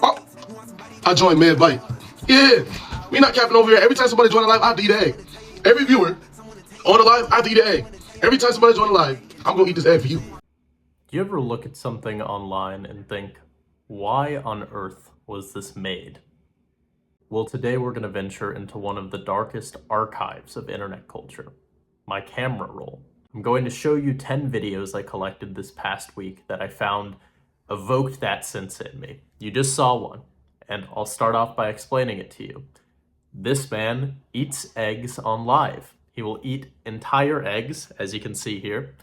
Oh, I joined mid bite. Yeah, we not capping over here. Every time somebody join a live, I have to eat an egg. Every viewer on the live, I have to eat an egg. Every time somebody join a live, I'm gonna eat this egg for you. Do you ever look at something online and think, why on earth was this made? Well, today we're going to venture into one of the darkest archives of internet culture, my camera roll. I'm going to show you 10 videos I collected this past week that I found evoked that sense in me. You just saw one, and I'll start off by explaining it to you. This man eats eggs on live. He will eat entire eggs, as you can see here,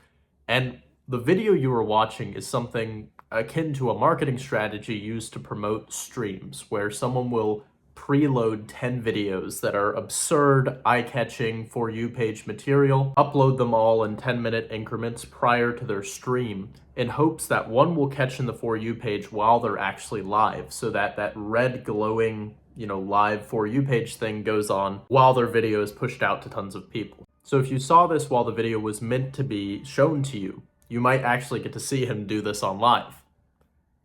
and the video you are watching is something akin to a marketing strategy used to promote streams, where someone will preload 10 videos that are absurd, eye-catching For You page material, upload them all in 10-minute increments prior to their stream, in hopes that one will catch in the For You page while they're actually live, so that that red glowing, live For You page thing goes on while their video is pushed out to tons of people. So if you saw this while the video was meant to be shown to you, you might actually get to see him do this on live.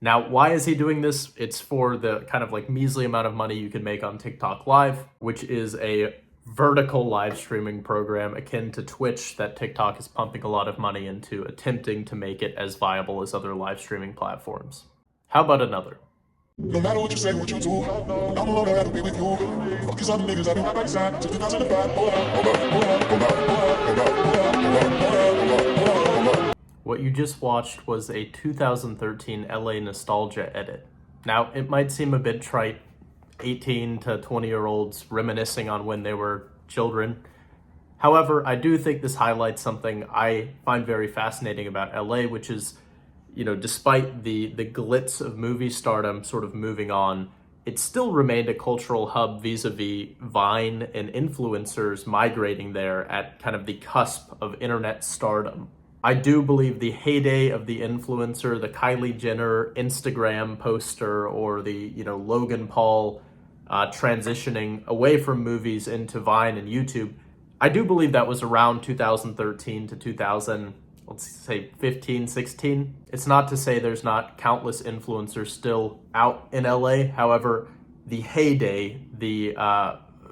Now, why is he doing this? It's for the kind of like measly amount of money you can make on TikTok Live, which is a vertical live streaming program akin to Twitch that TikTok is pumping a lot of money into, attempting to make it as viable as other live streaming platforms. How about another? No matter what you say, what you do, I'm alone, I gotta be with you. Fuck these other niggas, I be right by your side till 2005. What you just watched was a 2013 LA nostalgia edit. Now, it might seem a bit trite, 18 to 20-year-olds reminiscing on when they were children. However, I do think this highlights something I find very fascinating about LA, which is, despite the glitz of movie stardom sort of moving on, it still remained a cultural hub vis-a-vis Vine and influencers migrating there at kind of the cusp of internet stardom. I do believe the heyday of the influencer, the Kylie Jenner Instagram poster, or the, Logan Paul transitioning away from movies into Vine and YouTube, I do believe that was around 2013 to 15, 16. It's not to say there's not countless influencers still out in LA. However, the heyday,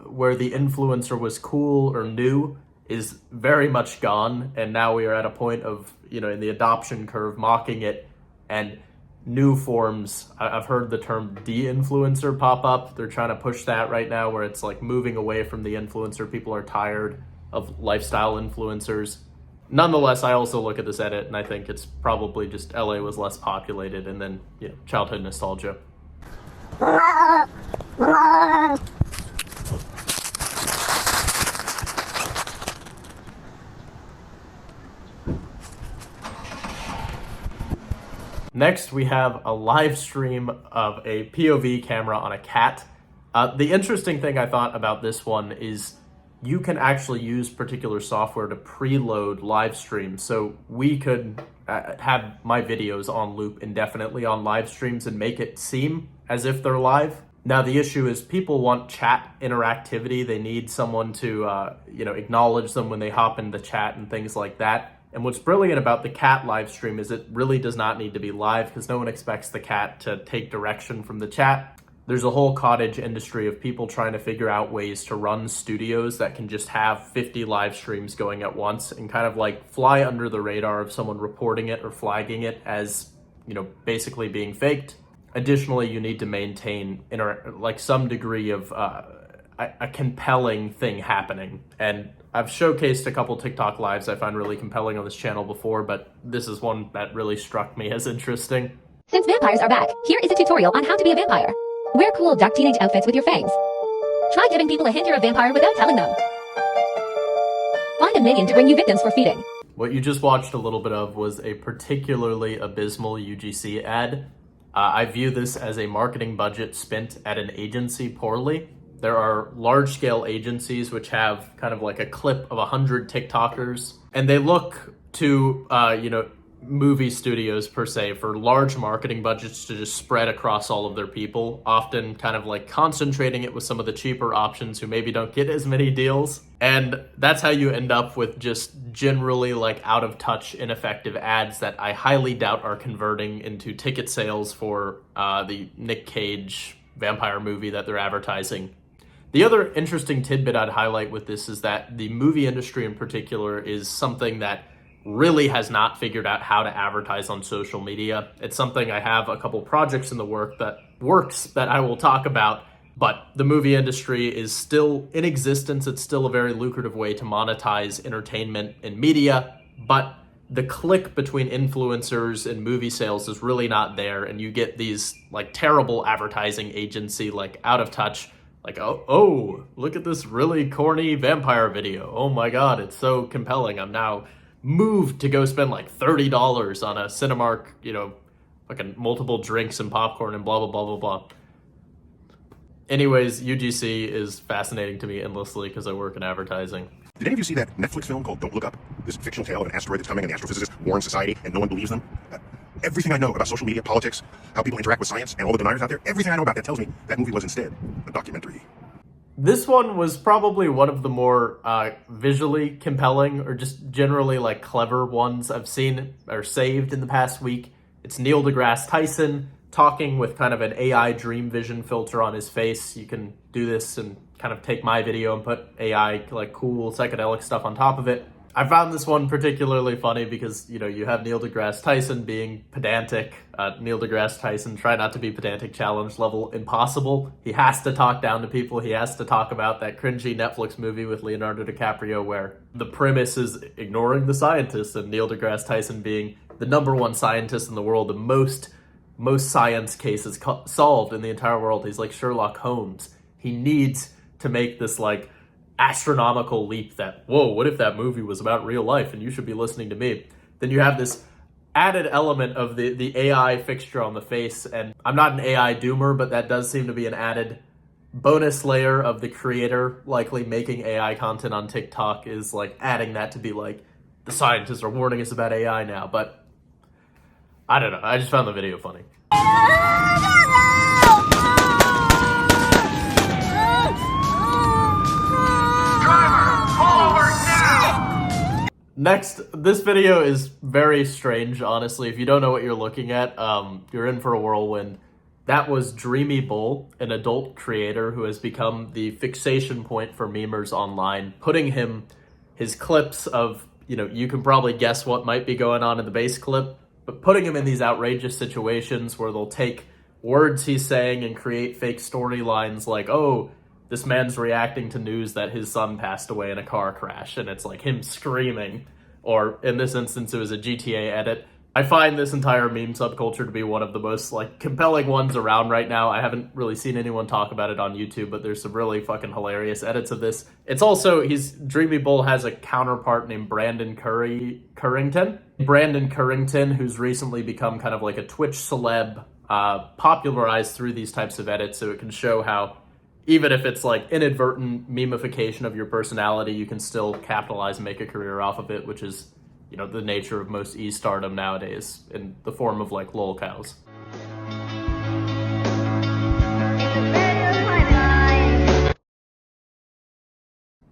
where the influencer was cool or new, is very much gone, and now we are at a point of, in the adoption curve, mocking it, and new forms. I've heard the term de-influencer pop up. They're trying to push that right now, where it's like moving away from the influencer. People are tired of lifestyle influencers. Nonetheless, I also look at this edit, and I think it's probably just LA was less populated, and then, childhood nostalgia. Next, we have a live stream of a POV camera on a cat. The interesting thing I thought about this one is you can actually use particular software to preload live streams. So we could have my videos on loop indefinitely on live streams and make it seem as if they're live. Now, the issue is people want chat interactivity. They need someone to, acknowledge them when they hop into the chat and things like that. And what's brilliant about the cat live stream is it really does not need to be live, because no one expects the cat to take direction from the chat. There's a whole cottage industry of people trying to figure out ways to run studios that can just have 50 live streams going at once and kind of like fly under the radar of someone reporting it or flagging it as, basically being faked. Additionally, you need to maintain some degree of a compelling thing happening. And I've showcased a couple TikTok lives I find really compelling on this channel before, but this is one that really struck me as interesting. Since vampires are back, here is a tutorial on how to be a vampire. Wear cool dark teenage outfits with your fangs. Try giving people a hint you're a vampire without telling them. Find a minion to bring you victims for feeding. What you just watched a little bit of was a particularly abysmal UGC ad. I view this as a marketing budget spent at an agency poorly. There are large-scale agencies which have kind of like a clip of 100 TikTokers, and they look to, movie studios per se for large marketing budgets to just spread across all of their people, often kind of like concentrating it with some of the cheaper options who maybe don't get as many deals. And that's how you end up with just generally like out of touch, ineffective ads that I highly doubt are converting into ticket sales for the Nick Cage vampire movie that they're advertising. The other interesting tidbit I'd highlight with this is that the movie industry in particular is something that really has not figured out how to advertise on social media. It's something I have a couple projects in the works that I will talk about, but the movie industry is still in existence. It's still a very lucrative way to monetize entertainment and media, but the click between influencers and movie sales is really not there, and you get these like terrible advertising agency, like out of touch, like, oh, look at this really corny vampire video. Oh my God, it's so compelling. I'm now moved to go spend like $30 on a Cinemark, fucking multiple drinks and popcorn and blah, blah, blah, blah, blah. Anyways, UGC is fascinating to me endlessly because I work in advertising. Did any of you see that Netflix film called Don't Look Up? This fictional tale of an asteroid that's coming and the astrophysicists warn society and no one believes them? Everything I know about social media, politics, how people interact with science, and all the deniers out there, everything I know about that tells me that movie was instead a documentary. This one was probably one of the more visually compelling or just generally like clever ones I've seen or saved in the past week. It's Neil deGrasse Tyson talking with kind of an AI dream vision filter on his face. You can do this and kind of take my video and put AI like cool psychedelic stuff on top of it. I found this one particularly funny because, you have Neil deGrasse Tyson being pedantic. Neil deGrasse Tyson, try not to be pedantic challenge level impossible. He has to talk down to people. He has to talk about that cringy Netflix movie with Leonardo DiCaprio where the premise is ignoring the scientists, and Neil deGrasse Tyson being the number one scientist in the world, the most science cases solved in the entire world. He's like Sherlock Holmes. He needs to make this like astronomical leap that, whoa, what if that movie was about real life and you should be listening to me? Then you have this added element of the AI fixture on the face, and I'm not an AI doomer, but that does seem to be an added bonus layer of the creator likely making AI content on TikTok, is like adding that to be like, the scientists are warning us about AI now. But I don't know, I just found the video funny. Next, this video is very strange, honestly. If you don't know what you're looking at, you're in for a whirlwind. That was Dreamy Bull, an adult creator who has become the fixation point for memers online, putting his clips of, you can probably guess what might be going on in the base clip, but putting him in these outrageous situations where they'll take words he's saying and create fake storylines like, oh, this man's reacting to news that his son passed away in a car crash, and it's like him screaming. Or in this instance, it was a GTA edit. I find this entire meme subculture to be one of the most like compelling ones around right now. I haven't really seen anyone talk about it on YouTube, but there's some really fucking hilarious edits of this. It's also, Dreamy Bull has a counterpart named Brandon Currington. Brandon Currington, who's recently become kind of like a Twitch celeb, popularized through these types of edits, so it can show how even if it's like inadvertent memification of your personality, you can still capitalize and make a career off of it, which is, the nature of most e-stardom nowadays in the form of like lol cows.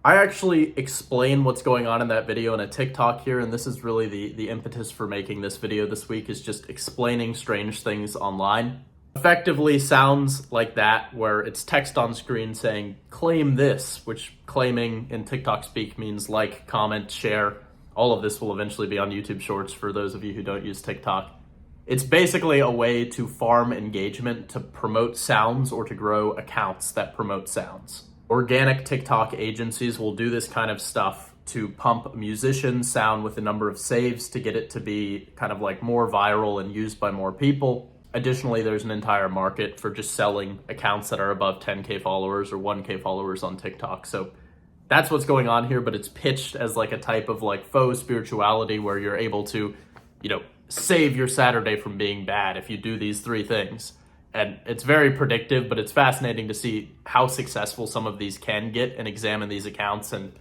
I actually explain what's going on in that video in a TikTok here, and this is really the impetus for making this video this week, is just explaining strange things online. Effectively sounds like that, where it's text on screen saying, claim this, which claiming in TikTok speak means like, comment, share. All of this will eventually be on YouTube Shorts for those of you who don't use TikTok. It's basically a way to farm engagement, to promote sounds, or to grow accounts that promote sounds. Organic TikTok agencies will do this kind of stuff to pump a musician's sound with a number of saves to get it to be kind of like more viral and used by more people. Additionally, there's an entire market for just selling accounts that are above 10K followers or 1K followers on TikTok. So that's what's going on here, but it's pitched as like a type of like faux spirituality where you're able to, save your Saturday from being bad if you do these three things. And it's very predictive, but it's fascinating to see how successful some of these can get and examine these accounts. And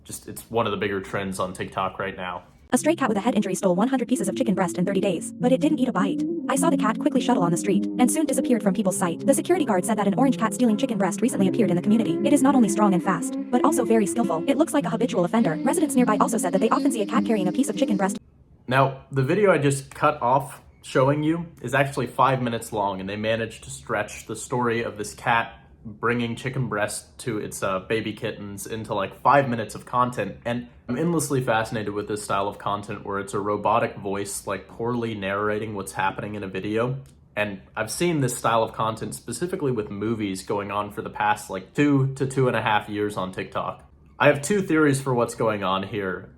just, it's one of the bigger trends on TikTok right now. A stray cat with a head injury stole 100 pieces of chicken breast in 30 days, but it didn't eat a bite. I saw the cat quickly shuttle on the street, and soon disappeared from people's sight. The security guard said that an orange cat stealing chicken breast recently appeared in the community. It is not only strong and fast, but also very skillful. It looks like a habitual offender. Residents nearby also said that they often see a cat carrying a piece of chicken breast. Now, the video I just cut off showing you is actually 5 minutes long, and they managed to stretch the story of this cat bringing chicken breast to its baby kittens into like 5 minutes of content. And I'm endlessly fascinated with this style of content where it's a robotic voice like poorly narrating what's happening in a video. And I've seen this style of content specifically with movies going on for the past like 2 to 2.5 years on TikTok. I have two theories for what's going on here,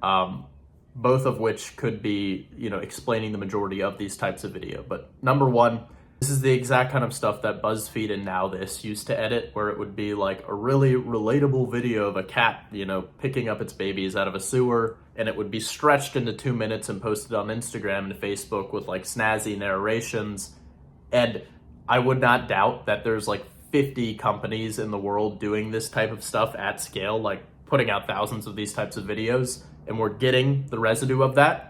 both of which could be, explaining the majority of these types of video. But number one, this is the exact kind of stuff that BuzzFeed and Now This used to edit, where it would be like a really relatable video of a cat, picking up its babies out of a sewer, and it would be stretched into 2 minutes and posted on Instagram and Facebook with like snazzy narrations. And I would not doubt that there's like 50 companies in the world doing this type of stuff at scale, like putting out thousands of these types of videos, and we're getting the residue of that.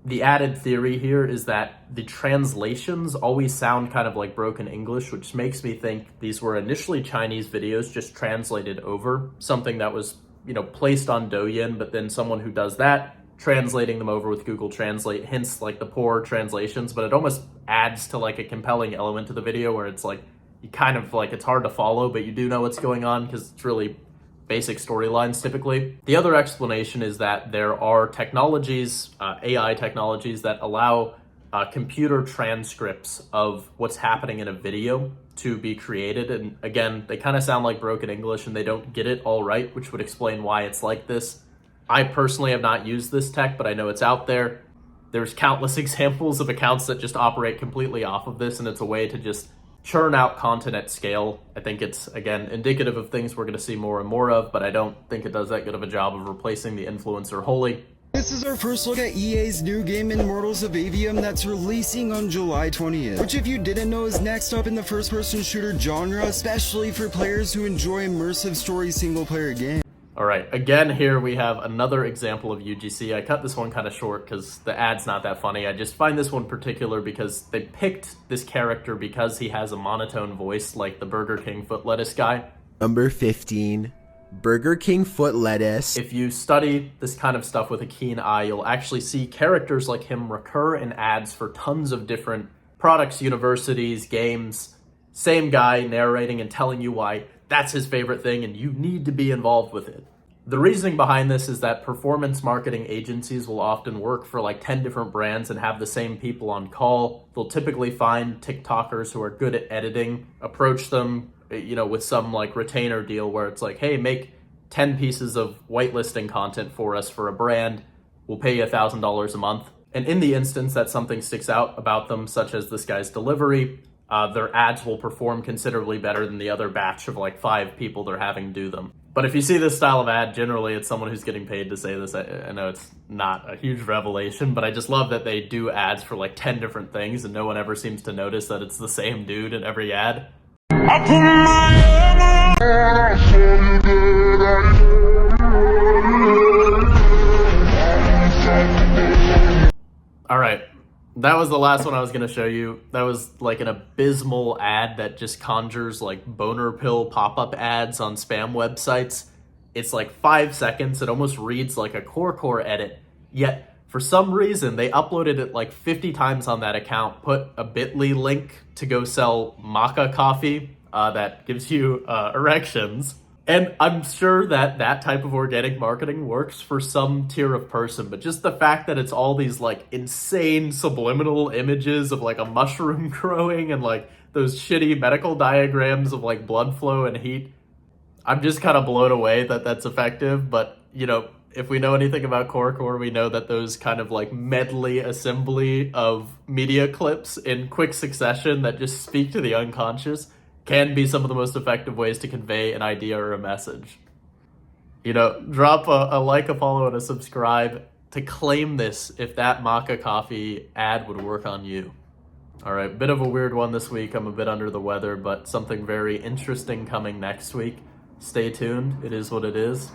The added theory here is that the translations always sound kind of like broken English, which makes me think these were initially Chinese videos just translated over, something that was, placed on Douyin, but then someone who does that, translating them over with Google Translate, hence like the poor translations, but it almost adds to like a compelling element to the video where it's like, you kind of like, it's hard to follow, but you do know what's going on because it's really basic storylines typically. The other explanation is that there are technologies, AI technologies, that allow computer transcripts of what's happening in a video to be created. And again, they kind of sound like broken English and they don't get it all right, which would explain why it's like this. I personally have not used this tech, but I know it's out there. There's countless examples of accounts that just operate completely off of this, and it's a way to just churn out content at scale. I think it's, again, indicative of things we're going to see more and more of, but I don't think it does that good of a job of replacing the influencer wholly. This is our first look at EA's new game Immortals of Avium that's releasing on July 20th, which if you didn't know is next up in the first-person shooter genre, especially for players who enjoy immersive story single-player games. All right, again, here we have another example of UGC. I cut this one kind of short because the ad's not that funny. I just find this one particular because they picked this character because he has a monotone voice like the Burger King foot lettuce guy. Number 15, Burger King foot lettuce. If you study this kind of stuff with a keen eye, you'll actually see characters like him recur in ads for tons of different products, universities, games. Same guy narrating and telling you why that's his favorite thing and you need to be involved with it. The reasoning behind this is that performance marketing agencies will often work for like 10 different brands and have the same people on call. They'll typically find TikTokers who are good at editing, approach them, with some like retainer deal where it's like, hey, make 10 pieces of whitelisting content for us for a brand. We'll pay you $1,000 a month. And in the instance that something sticks out about them, such as this guy's delivery, their ads will perform considerably better than the other batch of like 5 people they're having do them. But if you see this style of ad, generally it's someone who's getting paid to say this. I know it's not a huge revelation, but I just love that they do ads for like 10 different things and no one ever seems to notice that it's the same dude in every ad. All right. That was the last one I was going to show you. That was like an abysmal ad that just conjures like boner pill pop-up ads on spam websites. It's like 5 seconds. It almost reads like a core edit. Yet, for some reason, they uploaded it like 50 times on that account, put a bit.ly link to go sell Maca Coffee that gives you erections. And I'm sure that that type of organic marketing works for some tier of person, but just the fact that it's all these like insane subliminal images of like a mushroom growing and like those shitty medical diagrams of like blood flow and heat, I'm just kind of blown away that that's effective. But, if we know anything about Core, we know that those kind of like medley assembly of media clips in quick succession that just speak to the unconscious can be some of the most effective ways to convey an idea or a message. Drop a like, a follow, and a subscribe to claim this if that Maca Coffee ad would work on you. All right, bit of a weird one this week. I'm a bit under the weather, but something very interesting coming next week. Stay tuned. It is what it is.